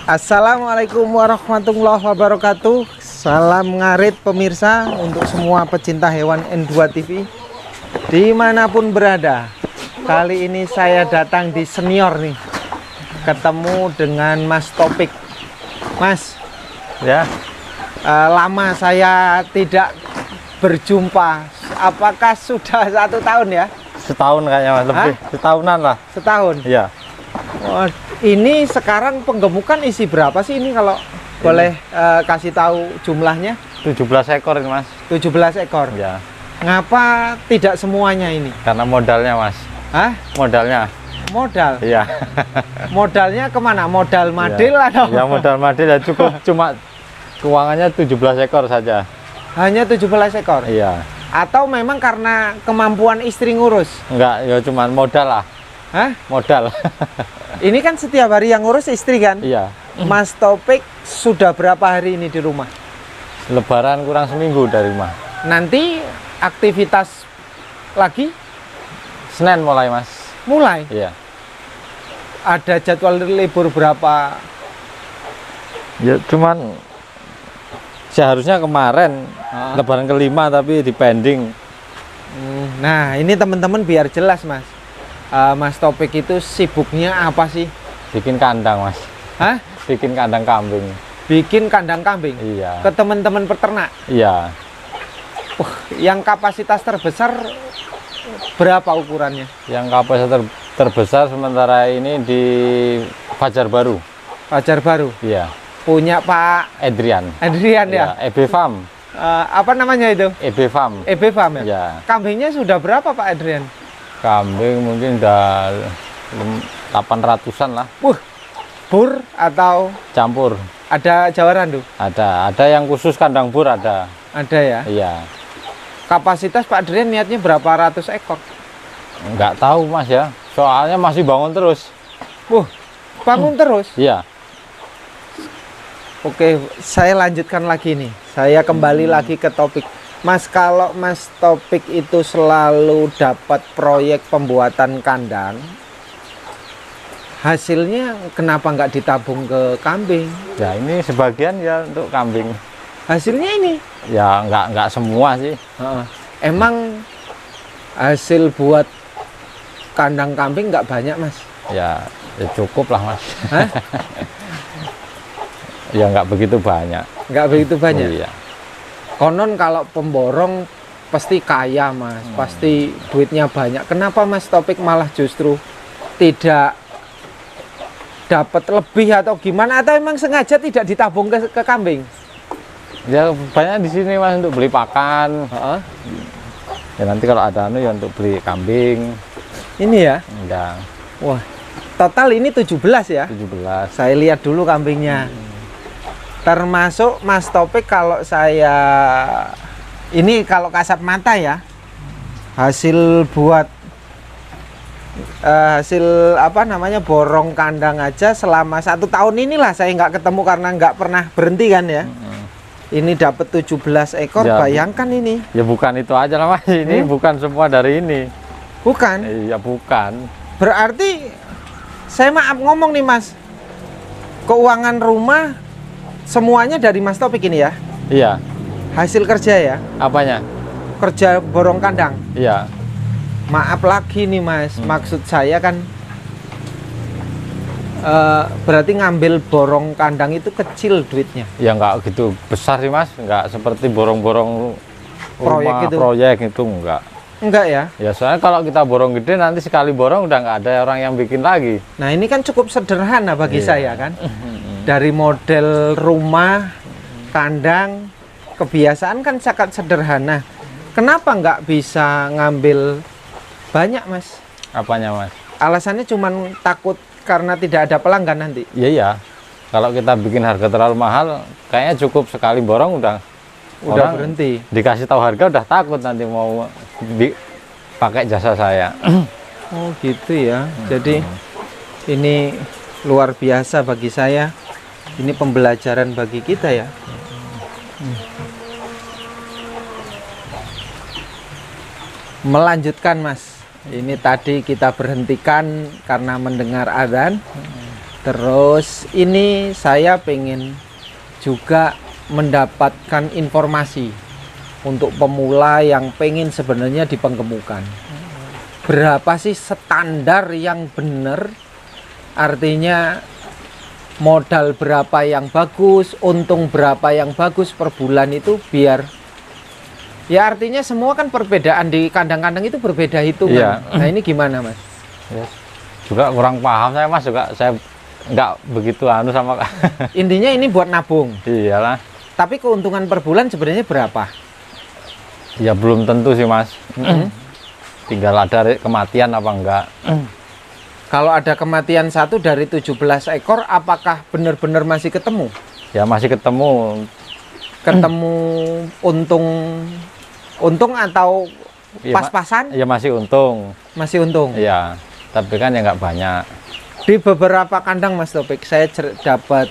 Assalamualaikum warahmatullahi wabarakatuh. Salam ngarit pemirsa untuk semua pecinta hewan N2 TV dimanapun berada. Kali ini saya datang di Senior nih, ketemu dengan Mas Topik. Mas, Ya, lama saya tidak berjumpa. Apakah sudah 1 tahun ya? setahun kayaknya Mas, lebih setahunan lah. Setahun. Iya. Oh, ini sekarang penggemukan isi berapa sih ini kalau boleh kasih tahu jumlahnya? 17 ekor ini Mas. 17 ekor. Ya, Ngapa tidak semuanya ini? karena modalnya Mas. Hah? Modalnya. Modal? Iya. Modalnya kemana? Modal madil atau? Ya modal madil ya cukup cuma keuangannya 17 ekor saja. Hanya 17 ekor? Iya. Atau memang karena kemampuan istri ngurus? Enggak, ya cuman modal lah. Hah? Modal. Ini kan setiap hari yang ngurus istri kan? Iya. Mas Topik sudah berapa hari ini di rumah? Lebaran kurang seminggu dari rumah. Nanti aktivitas lagi? Senin mulai Mas. Mulai? Iya. Ada jadwal libur berapa? Ya cuman seharusnya kemarin Lebaran kelima tapi dipending. Nah, ini teman-teman biar jelas Mas. Mas Topik itu sibuknya apa sih? Bikin kandang Mas. Hah? Bikin kandang kambing. Bikin kandang kambing? Iya. Ke teman-teman peternak? Iya. Yang kapasitas terbesar berapa ukurannya? Yang kapasitas terbesar sementara ini di Fajar Baru. Fajar Baru? Iya. Punya Pak Adrian. Adrian ya? Iya, EB Farm. Apa namanya itu? EB Farm. EB Farm ya? Iya. Kambingnya sudah berapa Pak Adrian? Kambing mungkin udah 800-an lah. Bur atau Campur. ada Jawa Randu? Ada yang khusus kandang bur ada. Ada ya? Iya. Kapasitas Pak Adrian niatnya berapa ratus ekor? Nggak tahu Mas ya. Soalnya masih bangun terus. Bangun terus? Iya. Oke, saya lanjutkan lagi nih. Saya kembali lagi ke topik. Mas, kalau Mas Topik itu selalu dapat proyek pembuatan kandang, hasilnya kenapa nggak ditabung ke kambing? Ya ini sebagian ya untuk kambing. Hasilnya ini? Ya nggak semua sih. Emang hasil buat kandang kambing nggak banyak Mas? Ya cukup lah Mas. Hah? Ya nggak begitu banyak. Nggak begitu banyak? Iya. Konon kalau pemborong pasti kaya Mas, pasti duitnya banyak. Kenapa Mas Topik malah justru tidak dapat lebih atau gimana? Atau emang sengaja tidak ditabung ke kambing? Ya banyak di sini Mas untuk beli pakan. Ya nanti kalau ada ya untuk beli kambing. Ini ya? Enggak. Wah, total ini 17 ya? 17. Saya lihat dulu kambingnya. Termasuk Mas Topik kalau saya ini kalau kasat mata ya, hasil buat hasil apa namanya borong kandang aja selama 1 tahun inilah saya nggak ketemu karena nggak pernah berhenti kan ya. Ini dapat 17 ekor Ya, bayangkan ini. Ya bukan itu aja lah Mas, ini bukan semua dari ini. Bukan? Iya bukan. Berarti saya maaf ngomong nih Mas, keuangan rumah semuanya dari Mas Topik ini ya? Iya. Hasil kerja ya? Apanya? Kerja borong kandang? Iya. Maaf lagi nih Mas, maksud saya kan berarti ngambil borong kandang itu kecil duitnya? Ya nggak gitu besar sih Mas, nggak seperti borong-borong Proyek itu? proyek itu enggak. Enggak ya? Ya soalnya kalau kita borong gede nanti sekali borong udah nggak ada orang yang bikin lagi. Nah ini kan cukup sederhana bagi Iya. saya kan. Dari model rumah, kandang, kebiasaan kan sangat sederhana. Kenapa nggak bisa ngambil banyak Mas? Apanya Mas? Alasannya cuma takut karena tidak ada pelanggan nanti? Iya. Kalau kita bikin harga terlalu mahal, kayaknya cukup sekali borong udah orang berhenti. Dikasih tahu harga udah takut nanti mau pakai jasa saya. Oh gitu ya. Jadi ini luar biasa bagi saya. Ini pembelajaran bagi kita ya. Melanjutkan Mas. Ini tadi kita berhentikan karena mendengar adzan. Terus ini saya pengen juga mendapatkan informasi untuk pemula yang pengen sebenarnya dipenggemukan. Berapa sih standar yang benar? Artinya modal berapa yang bagus, untung berapa yang bagus per bulan itu, biar ya artinya semua kan perbedaan di kandang-kandang itu berbeda hitungan. Iya. Nah ini gimana Mas? Ya, juga kurang paham saya Mas, juga saya nggak begitu anu sama. Intinya ini buat nabung. Iyalah. Tapi keuntungan per bulan sebenarnya berapa? Ya belum tentu sih Mas. Tinggal ada kematian apa enggak. Kalau ada kematian 1 dari 17 ekor, apakah benar-benar masih ketemu? Ya masih ketemu. Ketemu untung atau Ya, pas-pasan? ya masih untung. Masih untung. Iya. Tapi kan ya nggak banyak. Di beberapa kandang Mas Topik, saya dapat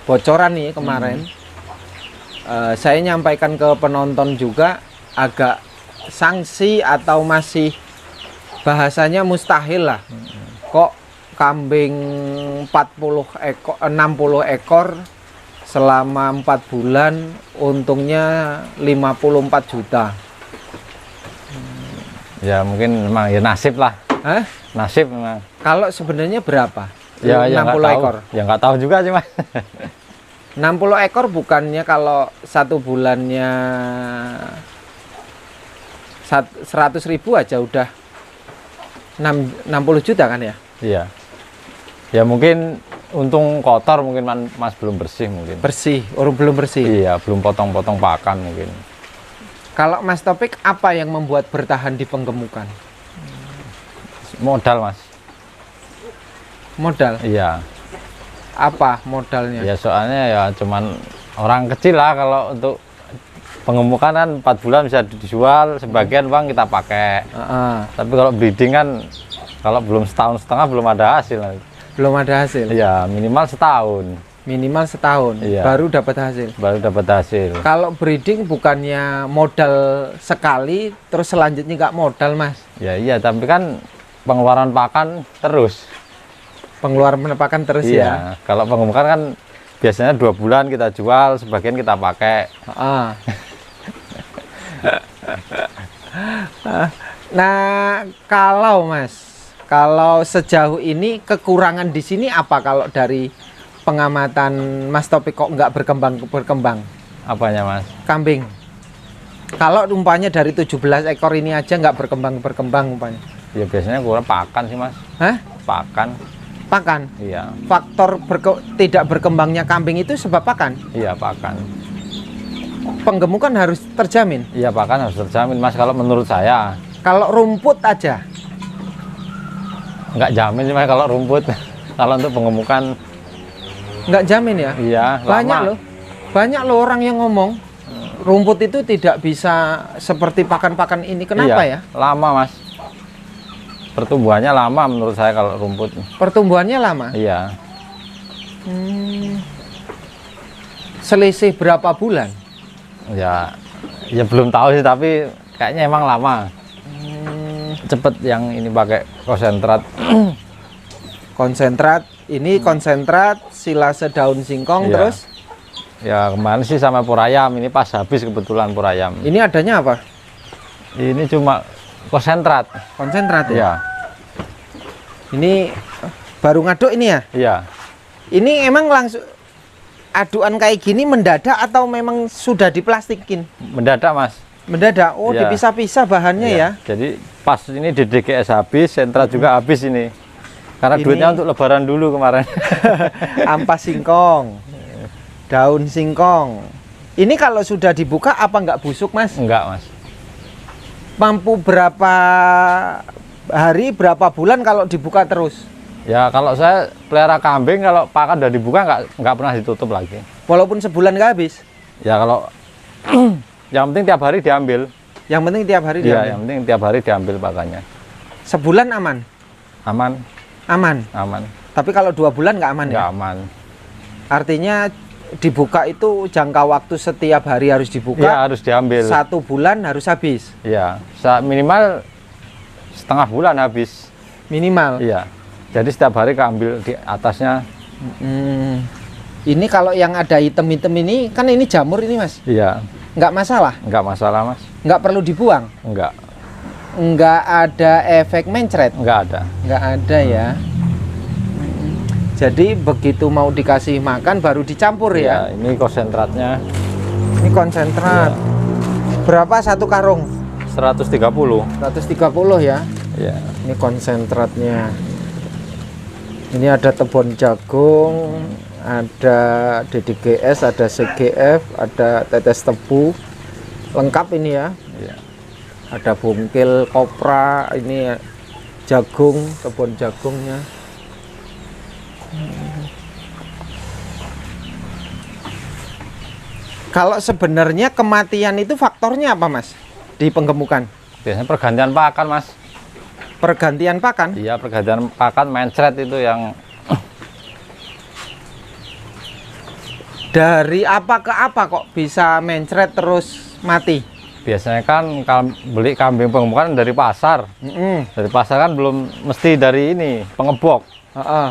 bocoran nih kemarin. Saya nyampaikan ke penonton juga, agak sanksi atau masih bahasanya mustahil lah. Kok kambing 40 ekor, 60 ekor selama 4 bulan untungnya 54 juta. Ya mungkin memang ya nasib lah. Hah? Nasib memang. Kalau sebenarnya berapa? Ya 60 nggak tahu. ekor. Ya nggak tahu juga sih Mas. 60 ekor bukannya kalau 1 bulannya 100.000 aja udah 60 juta kan ya? Iya. Ya mungkin untung kotor, mungkin Mas belum bersih mungkin. Bersih, orang belum bersih. Iya, belum potong-potong pakan mungkin. Kalau Mas Topik, apa yang membuat bertahan di penggemukan? Modal Mas. Modal? Iya. Apa modalnya? Ya soalnya ya cuman orang kecil lah, kalau untuk pengemukan kan 4 bulan bisa dijual, sebagian uang kita pakai. Tapi kalau breeding kan kalau belum setahun setengah belum ada hasil. Belum ada hasil? Iya, minimal setahun. Minimal setahun, iya, baru dapat hasil? Baru dapat hasil. Kalau breeding bukannya modal sekali, terus selanjutnya nggak modal Mas? Ya iya, tapi kan pengeluaran pakan terus. Pengeluaran pakan terus iya, ya? Kalau pengemukan kan biasanya 2 bulan kita jual, sebagian kita pakai. Nah, kalau sejauh ini kekurangan di sini apa kalau dari pengamatan Mas Topik, kok nggak berkembang? Apanya Mas? Kambing. Kalau umpamanya dari 17 ekor ini aja nggak berkembang umpamanya. Ya biasanya kurang pakan sih Mas. Hah? Pakan. Pakan? Iya. Faktor tidak berkembangnya kambing itu sebab pakan? Iya, pakan. Penggemukan harus terjamin? Iya, pakan harus terjamin Mas, kalau menurut saya. Kalau rumput aja? Nggak jamin sih Mas kalau rumput. Kalau untuk pengemukan nggak jamin ya? Iya, banyak loh orang yang ngomong rumput itu tidak bisa seperti pakan-pakan ini. Kenapa iya, ya? Lama Mas. Pertumbuhannya lama menurut saya kalau rumput. Pertumbuhannya lama? Iya. Selisih berapa bulan? Ya belum tahu sih, tapi kayaknya emang lama. Cepet yang ini pakai konsentrat. Konsentrat, ini konsentrat silase daun singkong. Iya. Terus? Ya kemarin sih sama pur ayam, ini pas habis kebetulan pur ayam. Ini adanya apa? Ini cuma konsentrat. Konsentrat ya? Iya. Ini baru ngaduk ini ya? Iya. Ini emang langsung aduan kayak gini mendadak atau memang sudah diplastikin? Mendadak Mas. Mendadak? Oh Iya. Dipisah-pisah bahannya ya? Jadi pas ini di DGS habis, sentra juga habis ini. Karena Ini duitnya untuk lebaran dulu kemarin. ampas singkong, daun singkong. Ini kalau sudah dibuka apa nggak busuk Mas? Enggak Mas. Mampu berapa hari, berapa bulan kalau dibuka terus? Ya kalau saya pelihara kambing, kalau pakan udah dibuka nggak pernah ditutup lagi. Walaupun sebulan nggak habis? Ya kalau yang penting tiap hari diambil. Yang penting tiap hari Iya, diambil? yang penting tiap hari diambil pakannya. Sebulan aman? Aman. Aman? Aman. Tapi kalau 2 bulan nggak aman Nggak ya? aman. Artinya dibuka itu jangka waktu setiap hari harus dibuka? Iya, harus diambil. 1 bulan harus habis? Iya, minimal setengah bulan habis. Minimal? Iya. Jadi setiap hari keambil di atasnya Ini kalau yang ada hitam-hitam ini kan ini jamur ini Mas? Iya. Nggak masalah? Nggak masalah Mas. Nggak perlu dibuang? Nggak. Nggak ada efek mencret? Nggak ada. Nggak ada ya. Jadi begitu mau dikasih makan baru dicampur ya? Ini konsentratnya. Ini konsentrat. Berapa satu karung? 130. 130 ya? Iya. Ini konsentratnya. Ini ada tebon jagung, ada DDGS, ada CGF, ada tetes tebu, lengkap ini ya. Iya. Ada bungkil kopra, ini jagung, tebon jagungnya. Kalau sebenarnya kematian itu faktornya apa Mas di penggemukan? Biasanya pergantian pakan Mas. Pergantian pakan? Iya, pergantian pakan mencret itu yang dari apa ke apa kok bisa mencret terus mati? biasanya kan beli kambing penggemukan dari pasar. Dari pasar kan belum mesti dari ini pengebok.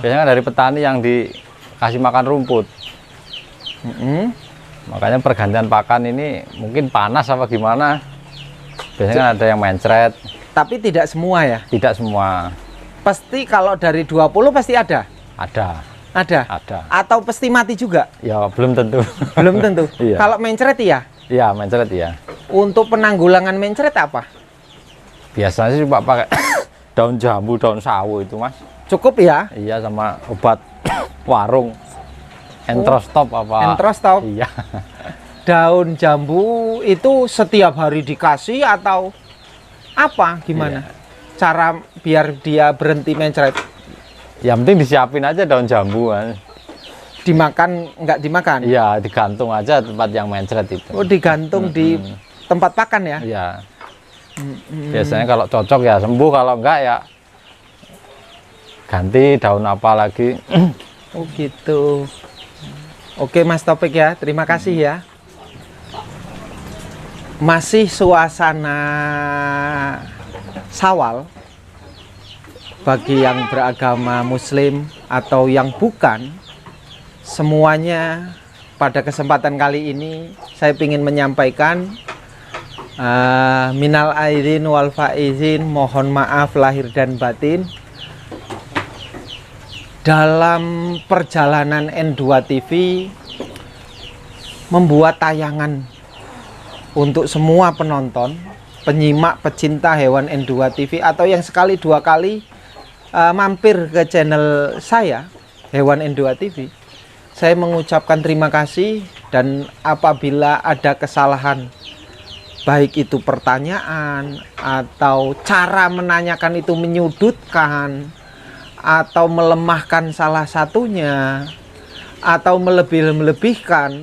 Biasanya kan dari petani yang dikasih makan rumput. Makanya pergantian pakan ini mungkin panas apa gimana. Biasanya kan ada yang mencret. Tapi tidak semua ya? Tidak semua. Pasti kalau dari 20 pasti ada? Ada. Ada? Ada. Atau pasti mati juga? Ya belum tentu. Belum tentu? Iya. Kalau mencret ya? Iya mencret ya. Untuk penanggulangan mencret apa? Biasanya sih Pak pakai daun jambu, daun sawu itu Mas. Cukup ya? Iya sama obat warung. Entrostop apa? Entrostop? Iya. Daun jambu itu setiap hari dikasih atau apa? Gimana? Iya. Cara biar dia berhenti mencret? Yang penting disiapin aja daun jambu kan. Dimakan nggak dimakan? Iya, digantung aja tempat yang mencret itu. Oh, digantung di tempat pakan ya? Iya. Biasanya kalau cocok ya sembuh, kalau enggak ya ganti daun apa lagi. Oh gitu. Oke Mas Topik ya, terima kasih ya. Masih suasana Syawal bagi yang beragama Muslim atau yang bukan, semuanya pada kesempatan kali ini saya ingin menyampaikan minal aidin wal faizin, mohon maaf lahir dan batin. Dalam perjalanan N2 TV membuat tayangan untuk semua penonton, penyimak, pecinta hewan N2 TV atau yang sekali dua kali mampir ke channel saya Hewan N2 TV. Saya mengucapkan terima kasih, dan apabila ada kesalahan baik itu pertanyaan atau cara menanyakan itu menyudutkan atau melemahkan salah satunya atau melebihkan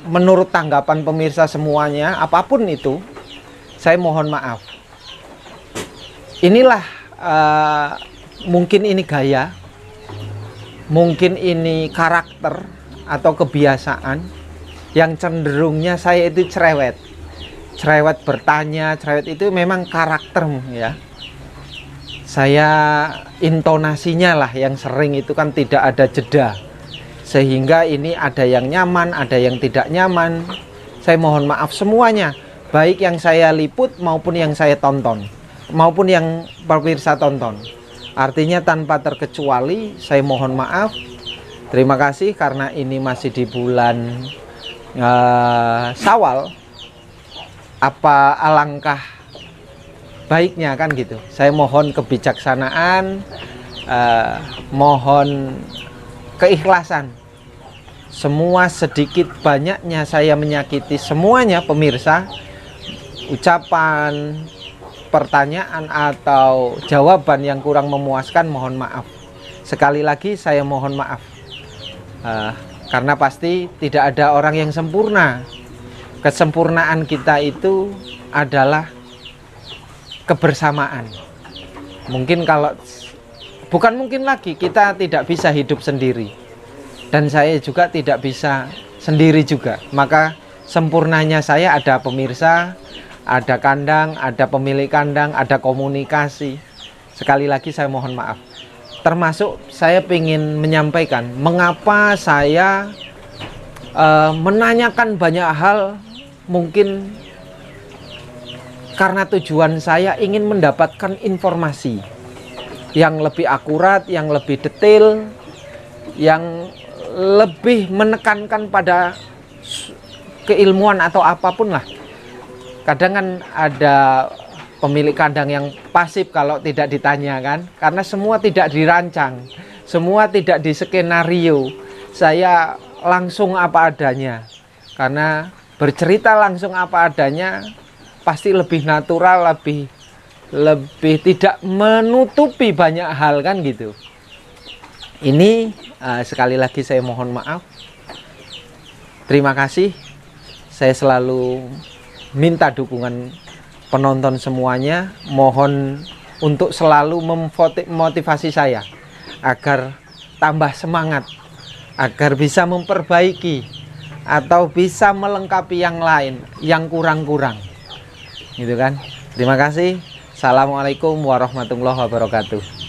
menurut tanggapan pemirsa semuanya, apapun itu, saya mohon maaf. Inilah mungkin ini gaya, mungkin ini karakter atau kebiasaan yang cenderungnya saya itu cerewet bertanya, cerewet itu memang karakter ya. Saya intonasinya lah yang sering itu kan tidak ada jeda, sehingga ini ada yang nyaman, ada yang tidak nyaman. Saya mohon maaf semuanya, baik yang saya liput maupun yang saya tonton, maupun yang pemirsa tonton. Artinya tanpa terkecuali saya mohon maaf. Terima kasih karena ini masih di bulan Syawal. Apa alangkah baiknya kan gitu. Saya mohon kebijaksanaan, mohon keikhlasan. Semua sedikit banyaknya saya menyakiti semuanya pemirsa, ucapan, pertanyaan atau jawaban yang kurang memuaskan, mohon maaf. Sekali lagi saya mohon maaf, karena pasti tidak ada orang yang sempurna. Kesempurnaan kita itu adalah kebersamaan. Mungkin kalau bukan mungkin lagi, kita tidak bisa hidup sendiri, dan saya juga tidak bisa sendiri juga. Maka sempurnanya saya ada pemirsa, ada kandang, ada pemilik kandang, ada komunikasi. Sekali lagi saya mohon maaf. termasuk saya ingin menyampaikan mengapa saya menanyakan banyak hal, mungkin karena tujuan saya ingin mendapatkan informasi yang lebih akurat, yang lebih detail, yang lebih menekankan pada keilmuan atau apapun lah. Kadang kan ada pemilik kandang yang pasif kalau tidak ditanya kan, karena semua tidak dirancang, semua tidak diskenario. Saya langsung apa adanya, karena bercerita langsung apa adanya pasti lebih natural, lebih tidak menutupi banyak hal kan gitu. Ini sekali lagi saya mohon maaf. Terima kasih. Saya selalu minta dukungan penonton semuanya. Mohon untuk selalu memotivasi saya agar tambah semangat, agar bisa memperbaiki atau bisa melengkapi yang lain yang kurang-kurang. Gitu kan. Terima kasih. Assalamualaikum warahmatullahi wabarakatuh.